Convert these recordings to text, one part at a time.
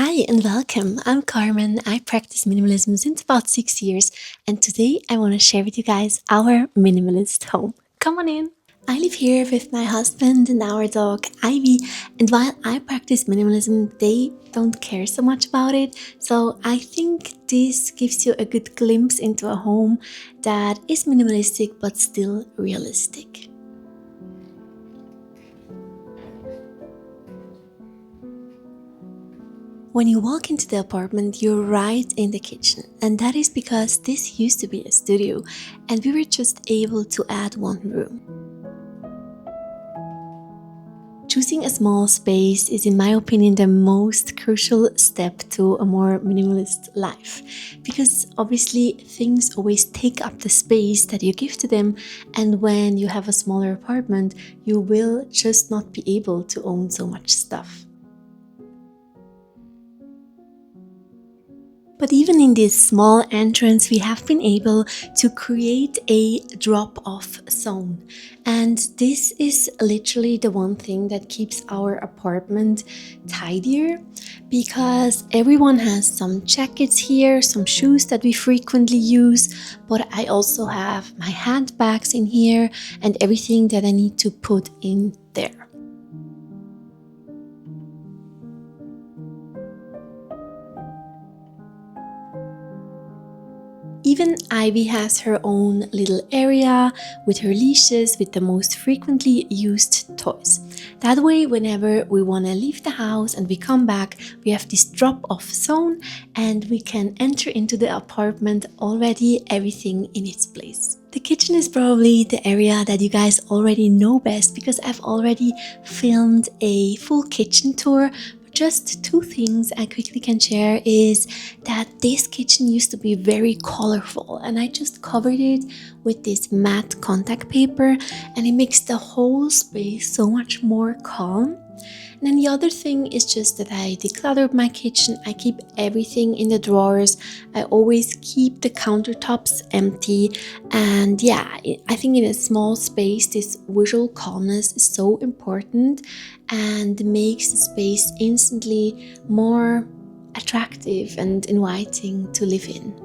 Hi and welcome. I'm Carmen. I practice minimalism since about 6 years, and today I want to share with you guys our minimalist home. Come on in. I live here with my husband and our dog Ivy, and while I practice minimalism, they don't care so much about it. So I think this gives you a good glimpse into a home that is minimalistic but still realistic. When you walk into the apartment, you're right in the kitchen, and that is because this used to be a studio and we were just able to add one room. Choosing a small space is, in my opinion, the most crucial step to a more minimalist life, because obviously things always take up the space that you give to them, and when you have a smaller apartment, you will just not be able to own so much stuff. But even in this small entrance, we have been able to create a drop-off zone. And this is literally the one thing that keeps our apartment tidier, because everyone has some jackets here, some shoes that we frequently use, but I also have my handbags in here and everything that I need to put in there. Even Ivy has her own little area with her leashes with the most frequently used toys. That way, whenever we want to leave the house and we come back, we have this drop-off zone and we can enter into the apartment already everything in its place. The kitchen is probably the area that you guys already know best because I've already filmed a full kitchen tour. Just two things I quickly can share is that this kitchen used to be very colorful, and I just covered it with this matte contact paper, and it makes the whole space so much more calm. And then the other thing is just that I decluttered my kitchen. I keep everything in the drawers. I always keep the countertops empty. And yeah, I think in a small space, this visual calmness is so important and makes the space instantly more attractive and inviting to live in.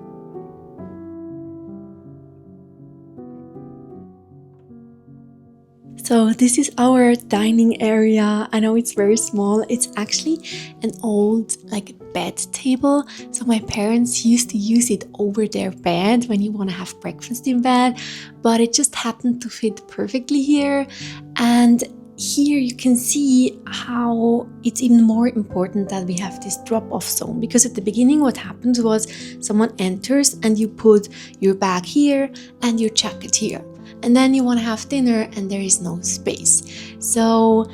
So this is our dining area. I know it's very small. It's actually an old bed table. So my parents used to use it over their bed when you want to have breakfast in bed, but it just happened to fit perfectly here. And here you can see how it's even more important that we have this drop-off zone, because at the beginning what happened was someone enters and you put your bag here and your jacket here, and then you want to have dinner and there is no space. So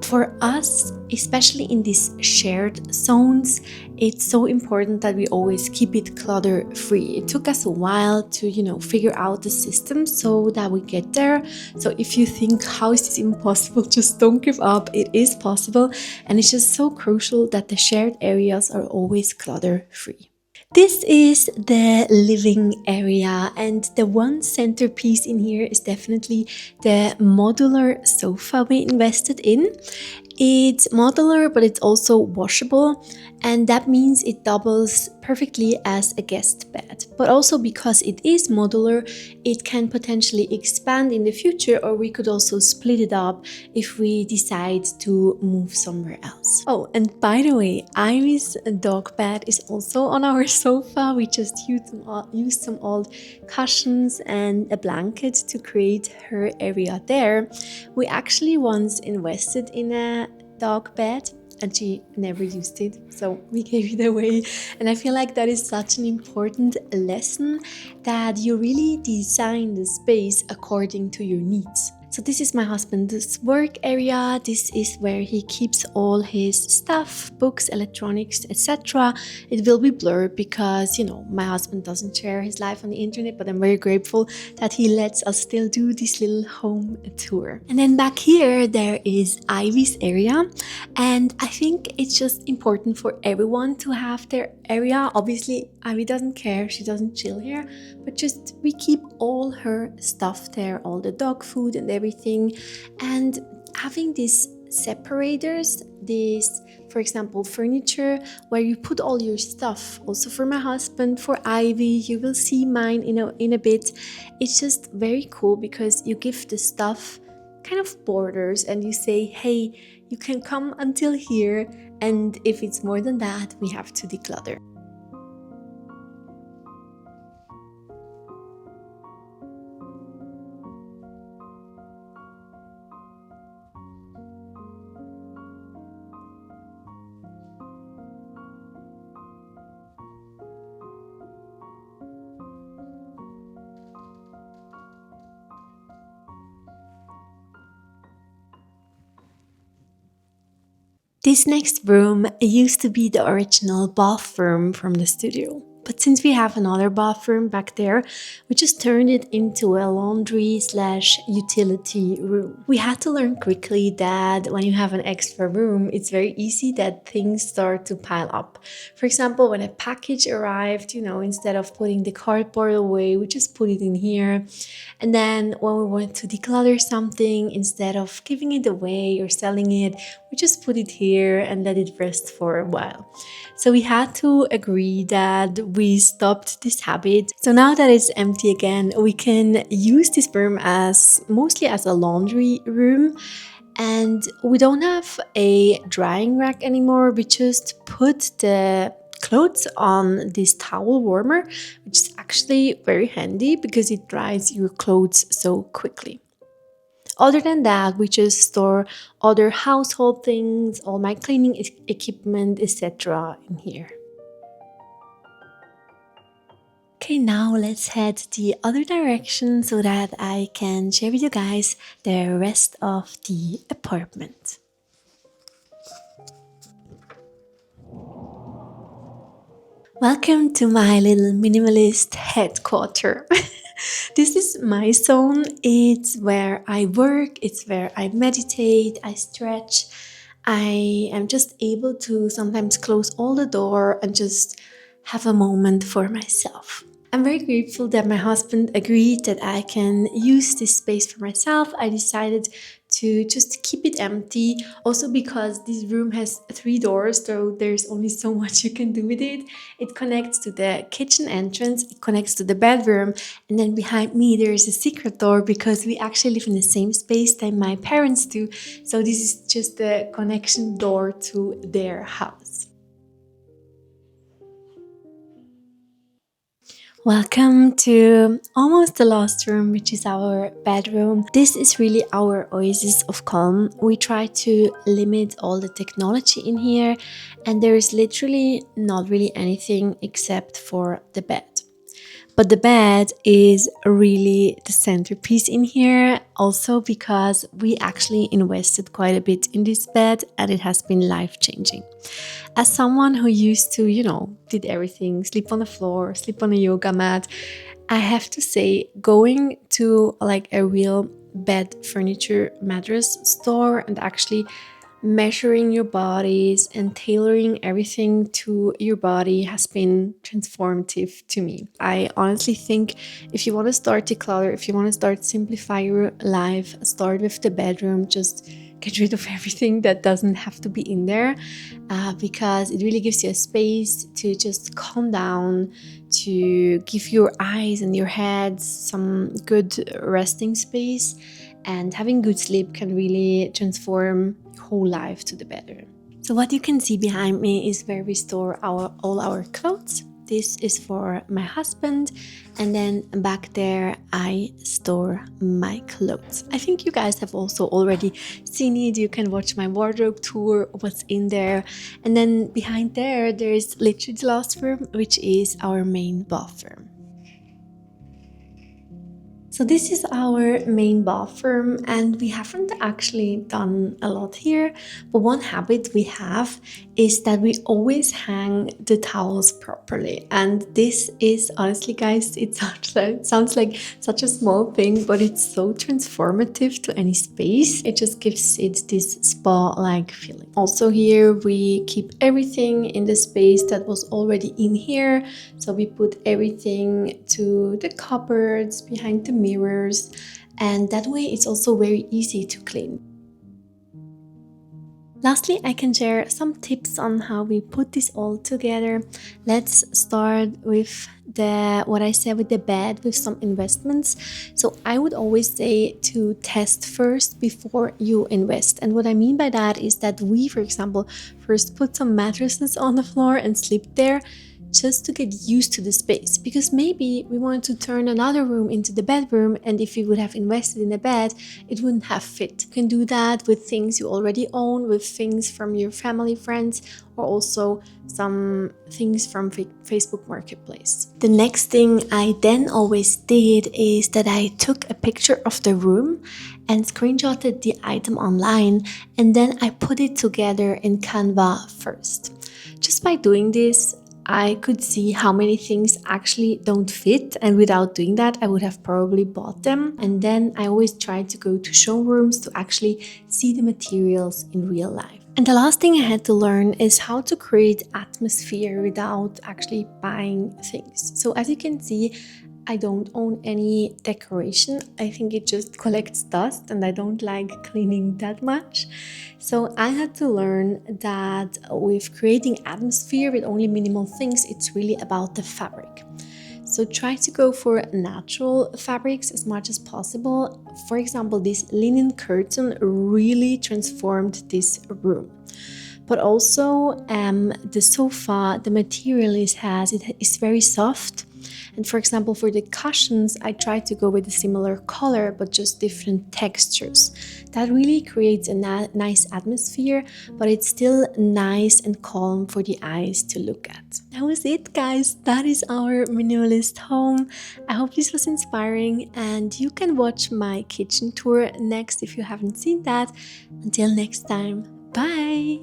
for us, especially in these shared zones, it's so important that we always keep it clutter free. It took us a while to, figure out the system so that we get there. So if you think, how is this impossible? Just don't give up. It is possible. And it's just so crucial that the shared areas are always clutter free. This is the living area, and the one centerpiece in here is definitely the modular sofa we invested in. It's modular, but it's also washable, and that means it doubles perfectly as a guest bed. But also because it is modular, it can potentially expand in the future, or we could also split it up if we decide to move somewhere else. Oh, and by the way, Ivy's dog bed is also on our sofa. We just used some old cushions and a blanket to create her area there. We actually once invested in a dog bed and she never used it, so we gave it away. And I feel like that is such an important lesson, that you really design the space according to your needs. So this is my husband's work area. This is where he keeps all his stuff, books, electronics, etc. It will be blurred because, my husband doesn't share his life on the internet, but I'm very grateful that he lets us still do this little home tour. And then back here, there is Ivy's area. And I think it's just important for everyone to have their area. Obviously, Ivy doesn't care. She doesn't chill here, but just we keep all her stuff there, all the dog food and everything. And having these separators, these for example, furniture where you put all your stuff. Also for my husband, for Ivy, you will see mine in a bit. It's just very cool because you give the stuff kind of borders and you say, hey, you can come until here, and if it's more than that, we have to declutter. This next room used to be the original bathroom from the studio. But since we have another bathroom back there, we just turned it into a laundry slash utility room. We had to learn quickly that when you have an extra room, it's very easy that things start to pile up. For example, when a package arrived, instead of putting the cardboard away, we just put it in here. And then when we want to declutter something, instead of giving it away or selling it, we just put it here and let it rest for a while. So we had to agree that we stopped this habit. So now that it's empty again, we can use this room as mostly as a laundry room. And we don't have a drying rack anymore. We just put the clothes on this towel warmer, which is actually very handy because it dries your clothes so quickly. Other than that, we just store other household things, all my cleaning equipment, etc. in here. Okay, now let's head the other direction so that I can share with you guys the rest of the apartment. Welcome to my little minimalist headquarter. This is my zone. It's where I work, it's where I meditate, I stretch. I am just able to sometimes close all the door and just have a moment for myself. I'm very grateful that my husband agreed that I can use this space for myself. I decided to just keep it empty. Also because this room has 3 doors, so there's only so much you can do with it. It connects to the kitchen entrance, it connects to the bedroom, and then behind me there is a secret door because we actually live in the same space that my parents do. So this is just the connection door to their house. Welcome to almost the last room, which is our bedroom. This is really our oasis of calm. We try to limit all the technology in here, and there is literally not really anything except for the bed. But the bed is really the centerpiece in here, also because we actually invested quite a bit in this bed and it has been life-changing. As someone who used to, did everything, sleep on the floor, sleep on a yoga mat, I have to say, going to like a real bed furniture mattress store and actually measuring your bodies and tailoring everything to your body has been transformative to me. I honestly think if you want to start declutter, if you want to start simplify your life, start with the bedroom. Just get rid of everything that doesn't have to be in there, because it really gives you a space to just calm down, to give your eyes and your head some good resting space. And having good sleep can really transform your whole life to the better. So what you can see behind me is where we store all our clothes. This is for my husband, and then back there I store my clothes. I think you guys have also already seen it. You can watch my wardrobe tour, what's in there. And then behind there is literally the last room, which is our main bathroom. So this is our main bathroom, and we haven't actually done a lot here, but one habit we have is that we always hang the towels properly. And this is honestly, guys, it sounds like such a small thing, but it's so transformative to any space. It just gives it this spa-like feeling. Also here we keep everything in the space that was already in here. So we put everything to the cupboards, behind the mirrors, and that way it's also very easy to clean. Lastly, I can share some tips on how we put this all together. Let's start with the what I said with the bed with some investments. So I would always say to test first before you invest. And what I mean by that is that we, for example, first put some mattresses on the floor and sleep there just to get used to the space, because maybe we want to turn another room into the bedroom, and if we would have invested in a bed it wouldn't have fit. You can do that with things you already own, with things from your family, friends, or also some things from Facebook Marketplace. The next thing I then always did is that I took a picture of the room and screenshotted the item online, and then I put it together in Canva first. Just by doing this, I could see how many things actually don't fit, and without doing that, I would have probably bought them. And then I always try to go to showrooms to actually see the materials in real life. And the last thing I had to learn is how to create atmosphere without actually buying things. So as you can see, I don't own any decoration. I think it just collects dust and I don't like cleaning that much. So I had to learn that with creating atmosphere with only minimal things, it's really about the fabric. So try to go for natural fabrics as much as possible. For example, this linen curtain really transformed this room. But also the sofa, the material it has, it is very soft. And for example, for the cushions, I tried to go with a similar color, but just different textures. That really creates a nice atmosphere, but it's still nice and calm for the eyes to look at. That was it, guys. That is our minimalist home. I hope this was inspiring, and you can watch my kitchen tour next if you haven't seen that. Until next time, bye!